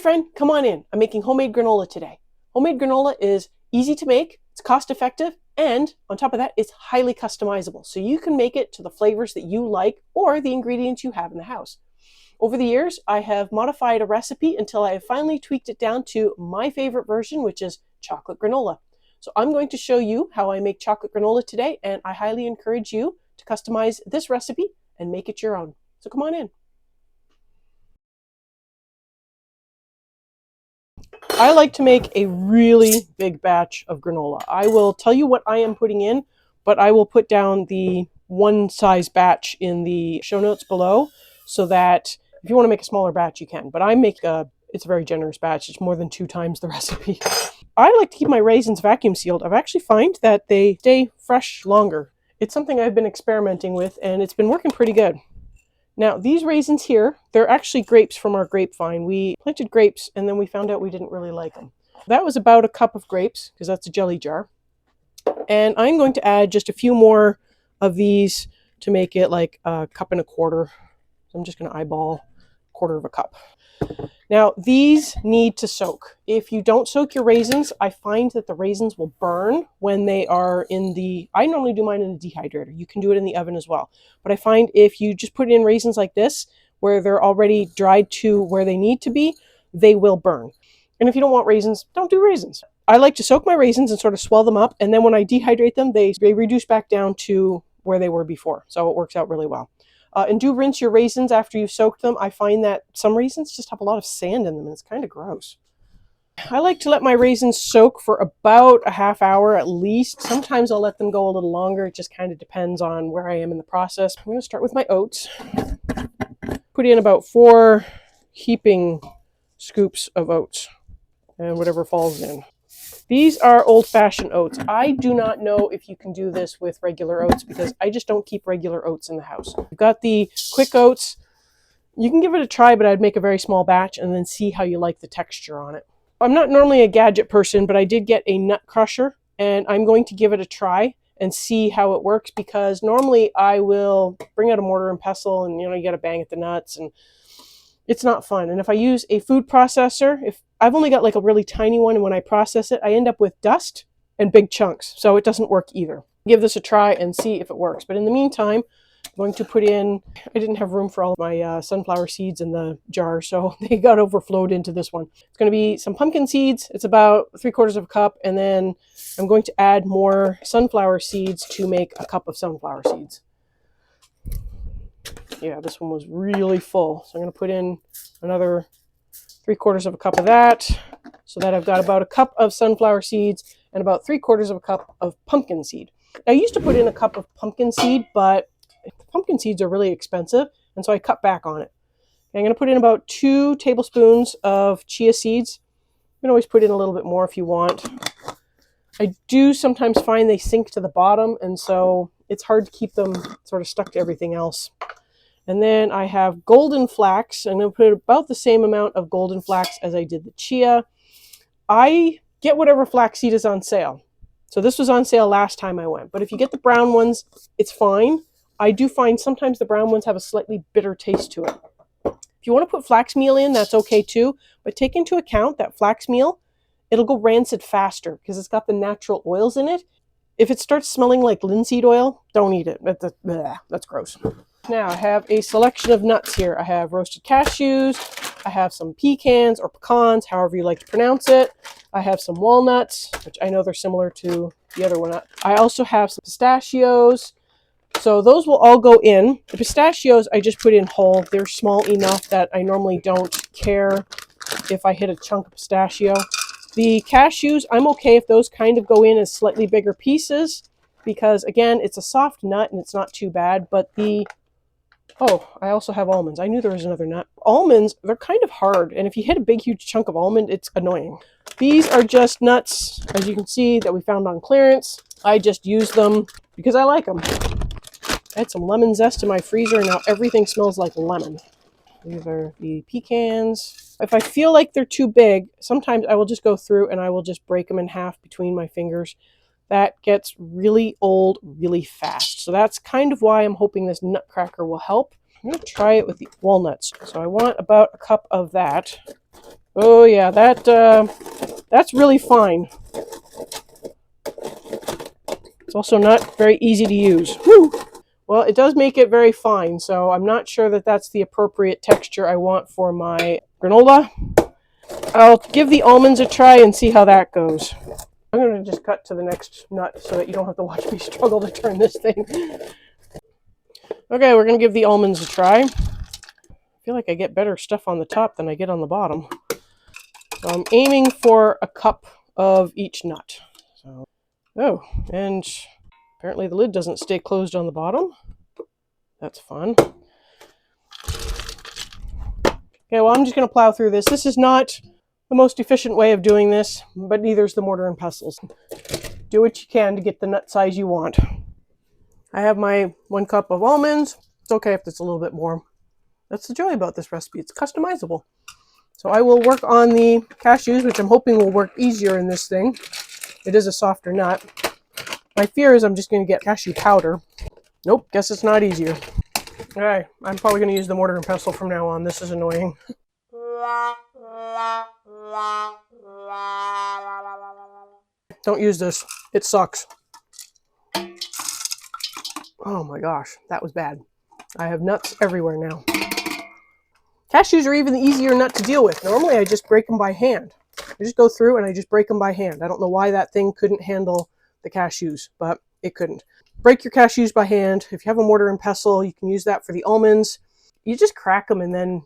friend, come on in. I'm making homemade granola today. Homemade granola is easy to make, it's cost effective, and on top of that, it's highly customizable. So you can make it to the flavors that you like or the ingredients you have in the house. Over the years, I have modified a recipe until I have finally tweaked it down to my favorite version, which is chocolate granola. So I'm going to show you how I make chocolate granola today, and I highly encourage you to customize this recipe and make it your own. So come on in. I like to make a really big batch of granola. I will tell you what I am putting in, but I will put down the one size batch in the show notes below so that if you want to make a smaller batch, you can. But it's a very generous batch. It's more than 2 times the recipe. I like to keep my raisins vacuum sealed. I've actually found that they stay fresh longer. It's something I've been experimenting with, and it's been working pretty good. Now, these raisins here, they're actually grapes from our grapevine. We planted grapes, and then we found out we didn't really like them. That was about a cup of grapes, because that's a jelly jar. And I'm going to add just a few more of these to make it like a cup and a quarter. So I'm just going to eyeball a quarter of a cup. Now, these need to soak. If you don't soak your raisins, I find that the raisins will burn when they are I normally do mine in the dehydrator. You can do it in the oven as well. But I find if you just put in raisins like this, where they're already dried to where they need to be, they will burn. And if you don't want raisins, don't do raisins. I like to soak my raisins and sort of swell them up. And then when I dehydrate them, they reduce back down to where they were before. So it works out really well. And do rinse your raisins after you've soaked them. I find that some raisins just have a lot of sand in them, and it's kind of gross. I like to let my raisins soak for about a half hour at least. Sometimes I'll let them go a little longer. It just kind of depends on where I am in the process. I'm going to start with my oats. Put in about 4 heaping scoops of oats and whatever falls in. These are old-fashioned oats. I do not know if you can do this with regular oats because I just don't keep regular oats in the house. You've got the quick oats. You can give it a try, but I'd make a very small batch and then see how you like the texture on it. I'm not normally a gadget person, but I did get a nut crusher, and I'm going to give it a try and see how it works because normally I will bring out a mortar and pestle and, you got to bang at the nuts, and it's not fun. And if I use a food processor, if I've only got like a really tiny one, and when I process it, I end up with dust and big chunks. So it doesn't work either. Give this a try and see if it works. But in the meantime, I'm going to put in, I didn't have room for all of my sunflower seeds in the jar, so they got overflowed into this one. It's going to be some pumpkin seeds. It's about 3/4 of a cup. And then I'm going to add more sunflower seeds to make a cup of sunflower seeds. Yeah, this one was really full. So I'm going to put in another 3/4 of a cup of that so that I've got about a cup of sunflower seeds and about 3/4 of a cup of pumpkin seed. I used to put in a cup of pumpkin seed, but pumpkin seeds are really expensive, and so I cut back on it. I'm going to put in about 2 tablespoons of chia seeds. You can always put in a little bit more if you want. I do sometimes find they sink to the bottom, and so it's hard to keep them sort of stuck to everything else. And then I have golden flax. I'm going to put about the same amount of golden flax as I did the chia. I get whatever flaxseed is on sale. So this was on sale last time I went. But if you get the brown ones, it's fine. I do find sometimes the brown ones have a slightly bitter taste to it. If you want to put flax meal in, that's okay too. But take into account that flax meal, it'll go rancid faster because it's got the natural oils in it. If it starts smelling like linseed oil, don't eat it. That's gross. Now I have a selection of nuts here. I have roasted cashews, I have some pecans or pecans, however you like to pronounce it. I have some walnuts, which I know they're similar to the other one. I also have some pistachios. So those will all go in. The pistachios I just put in whole. They're small enough that I normally don't care if I hit a chunk of pistachio. The cashews, I'm okay if those kind of go in as slightly bigger pieces because, again, it's a soft nut and it's not too bad, but I also have almonds. I knew there was another nut. Almonds, they're kind of hard, and if you hit a big, huge chunk of almond, it's annoying. These are just nuts, as you can see, that we found on clearance. I just use them because I like them. I had some lemon zest in my freezer, and now everything smells like lemon. These are the pecans. If I feel like they're too big, sometimes I will just go through and I will just break them in half between my fingers. That gets really old really fast. So that's kind of why I'm hoping this nutcracker will help. I'm going to try it with the walnuts. So I want about a cup of that. Oh yeah, that's really fine. It's also not very easy to use. Whew. Well, it does make it very fine, so I'm not sure that that's the appropriate texture I want for my granola. I'll give the almonds a try and see how that goes. I'm going to just cut to the next nut so that you don't have to watch me struggle to turn this thing. Okay, we're going to give the almonds a try. I feel like I get better stuff on the top than I get on the bottom. So I'm aiming for a cup of each nut. So, oh, and apparently the lid doesn't stay closed on the bottom. That's fun. Okay, well, I'm just going to plow through this. This is not the most efficient way of doing this, but neither is the mortar and pestles. Do what you can to get the nut size you want. I have my 1 cup of almonds. It's okay if it's a little bit more. That's the joy about this recipe. It's customizable. So I will work on the cashews, which I'm hoping will work easier in this thing. It is a softer nut. My fear is I'm just going to get cashew powder. Nope, guess it's not easier. Alright, I'm probably going to use the mortar and pestle from now on. This is annoying. Don't use this. It sucks. Oh my gosh, that was bad. I have nuts everywhere now. Cashews are even the easier nut to deal with. Normally I just break them by hand. I just go through and I just break them by hand. I don't know why that thing couldn't handle the cashews, but it couldn't. Break your cashews by hand. If you have a mortar and pestle, you can use that for the almonds. You just crack them and then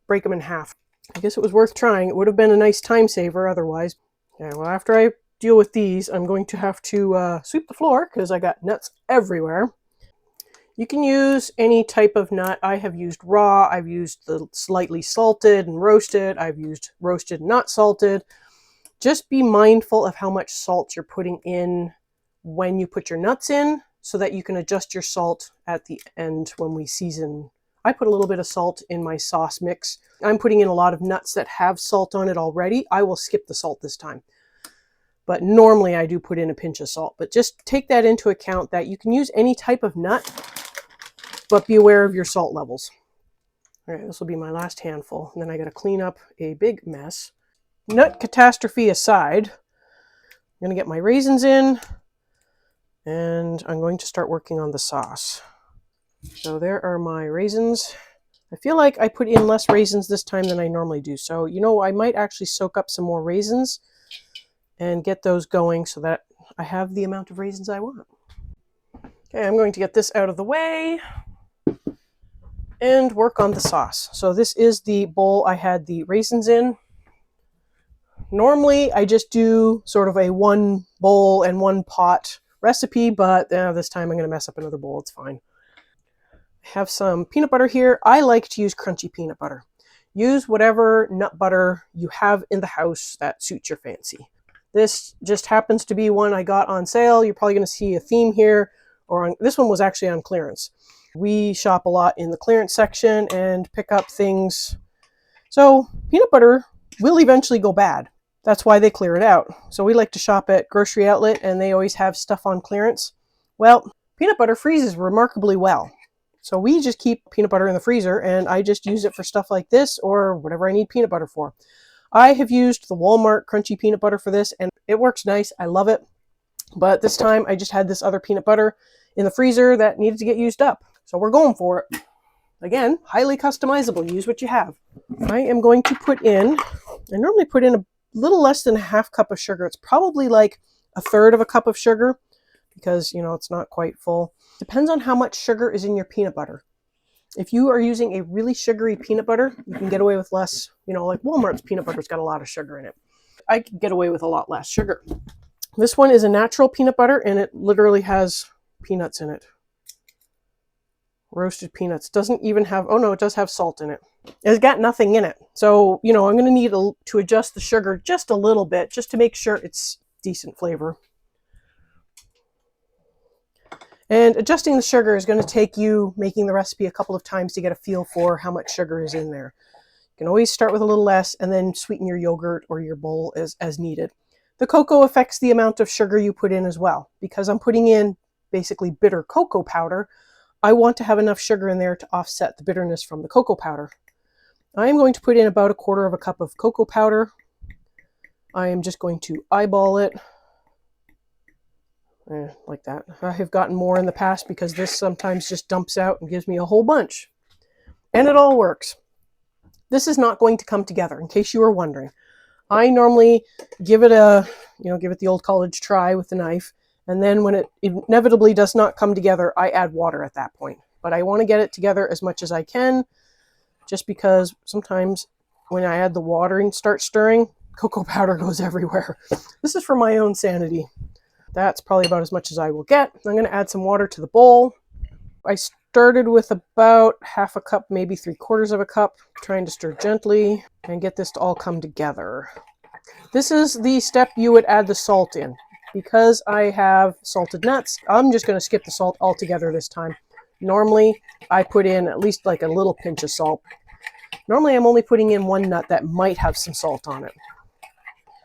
break them in half. I guess it was worth trying. It would have been a nice time saver otherwise. Yeah, well, after I deal with these, I'm going to have to sweep the floor because I got nuts everywhere. You can use any type of nut. I have used raw, I've used the slightly salted and roasted, I've used roasted not salted. Just be mindful of how much salt you're putting in when you put your nuts in so that you can adjust your salt at the end when we season. I put a little bit of salt in my sauce mix. I'm putting in a lot of nuts that have salt on it already. I will skip the salt this time. But normally I do put in a pinch of salt. But just take that into account that you can use any type of nut, but be aware of your salt levels. All right, this will be my last handful. And then I got to clean up a big mess. Nut catastrophe aside, I'm going to get my raisins in, and I'm going to start working on the sauce. So there are my raisins. I feel like I put in less raisins this time than I normally do. So, you know, I might actually soak up some more raisins and get those going so that I have the amount of raisins I want. Okay, I'm going to get this out of the way and work on the sauce. So this is the bowl I had the raisins in. Normally, I just do sort of a 1 bowl and 1 pot recipe, but this time I'm going to mess up another bowl. It's fine. I have some peanut butter here. I like to use crunchy peanut butter. Use whatever nut butter you have in the house that suits your fancy. This just happens to be one I got on sale. You're probably going to see a theme here. This one was actually on clearance. We shop a lot in the clearance section and pick up things. So peanut butter will eventually go bad. That's why they clear it out. So we like to shop at Grocery Outlet and they always have stuff on clearance. Well, peanut butter freezes remarkably well. So we just keep peanut butter in the freezer and I just use it for stuff like this or whatever I need peanut butter for. I have used the Walmart crunchy peanut butter for this and it works nice. I love it. But this time I just had this other peanut butter in the freezer that needed to get used up. So we're going for it. Again, highly customizable. Use what you have. I am going to put in, I normally put in a little less than a half cup of sugar. It's probably like a third of a cup of sugar because, you know, it's not quite full. Depends on how much sugar is in your peanut butter. If you are using a really sugary peanut butter, you can get away with less. You know, like Walmart's peanut butter's got a lot of sugar in it. I can get away with a lot less sugar. This one is a natural peanut butter and it literally has peanuts in it. Roasted peanuts. Doesn't even have, oh no, it does have salt in it. It's got nothing in it. So, you know, I'm going to need to adjust the sugar just a little bit just to make sure it's decent flavor. And adjusting the sugar is going to take you making the recipe a couple of times to get a feel for how much sugar is in there. You can always start with a little less and then sweeten your yogurt or your bowl as needed. The cocoa affects the amount of sugar you put in as well. Because I'm putting in basically bitter cocoa powder, I want to have enough sugar in there to offset the bitterness from the cocoa powder. I am going to put in about 1/4 cup of cocoa powder. I am just going to eyeball it. Like that. I have gotten more in the past because this sometimes just dumps out and gives me a whole bunch. And it all works. This is not going to come together, in case you were wondering. I normally give it the old college try with the knife, and then when it inevitably does not come together, I add water at that point. But I want to get it together as much as I can, just because sometimes when I add the water and start stirring, cocoa powder goes everywhere. This is for my own sanity. That's probably about as much as I will get. I'm going to add some water to the bowl. I started with about 1/2 cup, maybe 3/4 cup, trying to stir gently and get this to all come together. This is the step you would add the salt in. Because I have salted nuts, I'm just going to skip the salt altogether this time. Normally, I put in at least like a little pinch of salt. Normally, I'm only putting in 1 nut that might have some salt on it.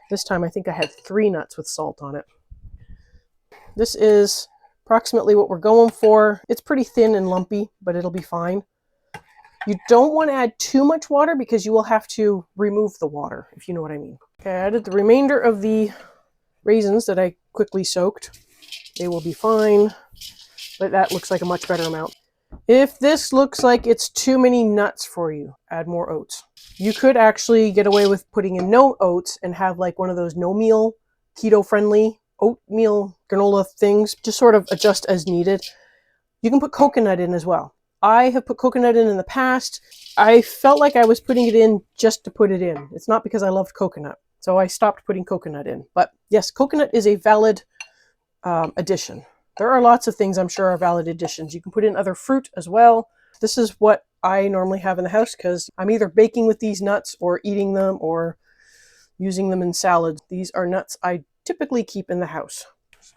This time, I think I had 3 nuts with salt on it. This is approximately what we're going for. It's pretty thin and lumpy, but it'll be fine. You don't want to add too much water because you will have to remove the water, if you know what I mean. Okay, I added the remainder of the raisins that I quickly soaked. They will be fine, but that looks like a much better amount. If this looks like it's too many nuts for you, add more oats. You could actually get away with putting in no oats and have like one of those no meal, keto-friendly oatmeal granola things, just sort of adjust as needed. You can put coconut in as well. I have put coconut in the past. I felt like I was putting it in just to put it in. It's not because I loved coconut, so I stopped putting coconut in. But yes, coconut is a valid addition. There are lots of things I'm sure are valid additions. You can put in other fruit as well. This is what I normally have in the house because I'm either baking with these nuts or eating them or using them in salads. These are nuts I typically keep in the house.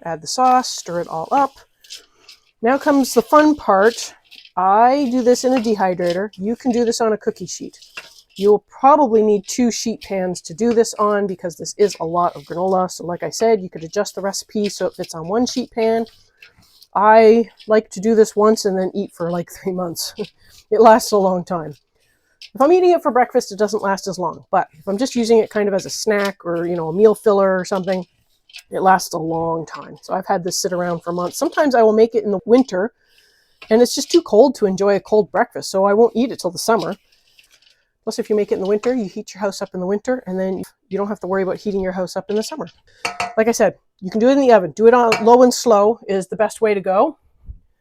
Add the sauce, stir it all up. Now comes the fun part. I do this in a dehydrator. You can do this on a cookie sheet. You'll probably need 2 sheet pans to do this on because this is a lot of granola. So like I said, you could adjust the recipe so it fits on 1 sheet pan. I like to do this once and then eat for like 3 months. It lasts a long time. If I'm eating it for breakfast, it doesn't last as long. But if I'm just using it kind of as a snack or, a meal filler or something, it lasts a long time. So I've had this sit around for months. Sometimes I will make it in the winter, and it's just too cold to enjoy a cold breakfast, so I won't eat it till the summer. Plus, if you make it in the winter, you heat your house up in the winter, and then you don't have to worry about heating your house up in the summer. Like I said, you can do it in the oven. Do it on low and slow is the best way to go.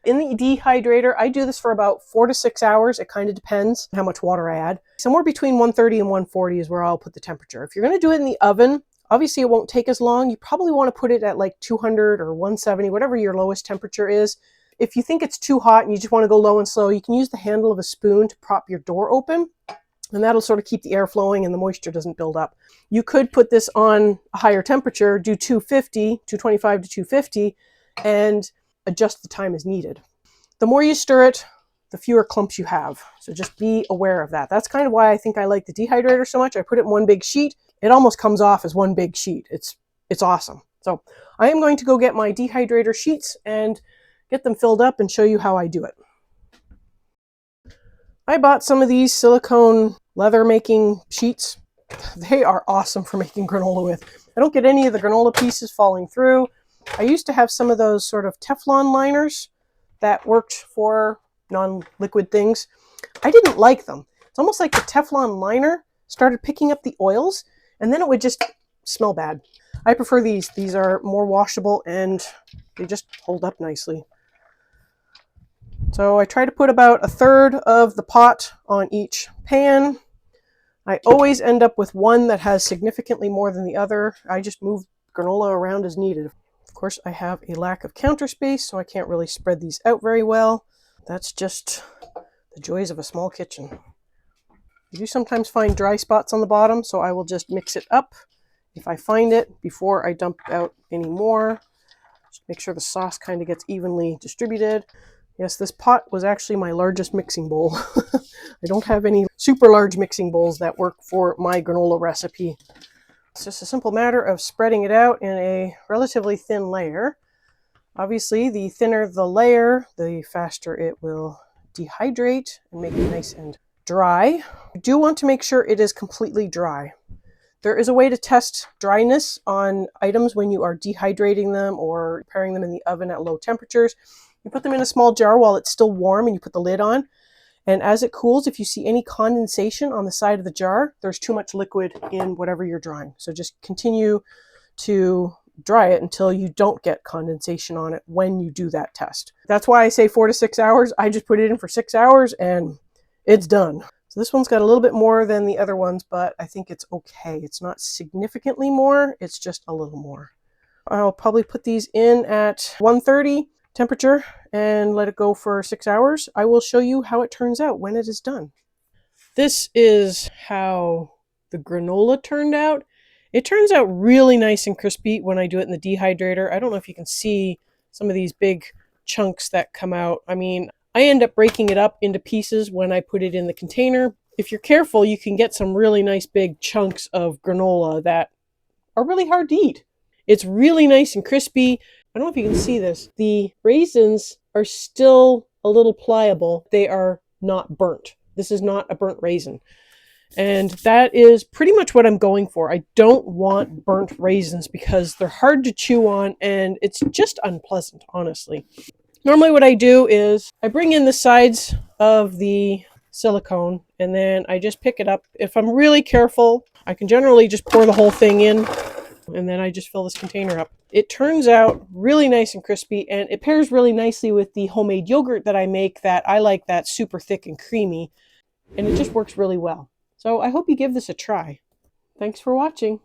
In the dehydrator, I do this for about 4 to 6 hours. It kind of depends how much water I add. Somewhere between 130 and 140 is where I'll put the temperature. If you're going to do it in the oven, obviously it won't take as long. You probably want to put it at like 200 or 170, whatever your lowest temperature is. If you think it's too hot and you just want to go low and slow, you can use the handle of a spoon to prop your door open, and that'll sort of keep the air flowing and the moisture doesn't build up. You could put this on a higher temperature, do 225 to 250, and adjust the time as needed. The more you stir it, the fewer clumps you have. So just be aware of that. That's kind of why I think I like the dehydrator so much. I put it in 1 big sheet. It almost comes off as 1 big sheet. It's awesome. So I am going to go get my dehydrator sheets and get them filled up and show you how I do it. I bought some of these silicone leather making sheets. They are awesome for making granola with. I don't get any of the granola pieces falling through. I used to have some of those sort of Teflon liners that worked for non-liquid things. I didn't like them. It's almost like the Teflon liner started picking up the oils, and then it would just smell bad. I prefer these. These are more washable and they just hold up nicely. So I try to put about 1/3 of the pot on each pan. I always end up with one that has significantly more than the other. I just move granola around as needed. Of course, I have a lack of counter space, so I can't really spread these out very well. That's just the joys of a small kitchen. You do sometimes find dry spots on the bottom, so I will just mix it up if I find it before I dump out any more. Just make sure the sauce kind of gets evenly distributed. Yes, this pot was actually my largest mixing bowl. I don't have any super large mixing bowls that work for my granola recipe. It's just a simple matter of spreading it out in a relatively thin layer. Obviously, the thinner the layer, the faster it will dehydrate and make it nice and dry. You do want to make sure it is completely dry. There is a way to test dryness on items when you are dehydrating them or preparing them in the oven at low temperatures. You put them in a small jar while it's still warm and you put the lid on. And as it cools, if you see any condensation on the side of the jar, there's too much liquid in whatever you're drying. So just continue to dry it until you don't get condensation on it when you do that test. That's why I say 4 to 6 hours. I just put it in for 6 hours and it's done. So this one's got a little bit more than the other ones, but I think it's okay. It's not significantly more, it's just a little more. I'll probably put these in at 130 temperature and let it go for 6 hours. I will show you how it turns out when it is done. This is how the granola turned out. It turns out really nice and crispy when I do it in the dehydrator. I don't know if you can see some of these big chunks that come out. I mean, I end up breaking it up into pieces when I put it in the container. If you're careful, you can get some really nice big chunks of granola that are really hard to eat. It's really nice and crispy. I don't know if you can see this. The raisins are still a little pliable. They are not burnt. This is not a burnt raisin. And that is pretty much what I'm going for. I don't want burnt raisins because they're hard to chew on and it's just unpleasant, honestly. Normally what I do is I bring in the sides of the silicone and then I just pick it up. If I'm really careful, I can generally just pour the whole thing in and then I just fill this container up. It turns out really nice and crispy and it pairs really nicely with the homemade yogurt that I make that I like that super thick and creamy and it just works really well. So I hope you give this a try. Thanks for watching.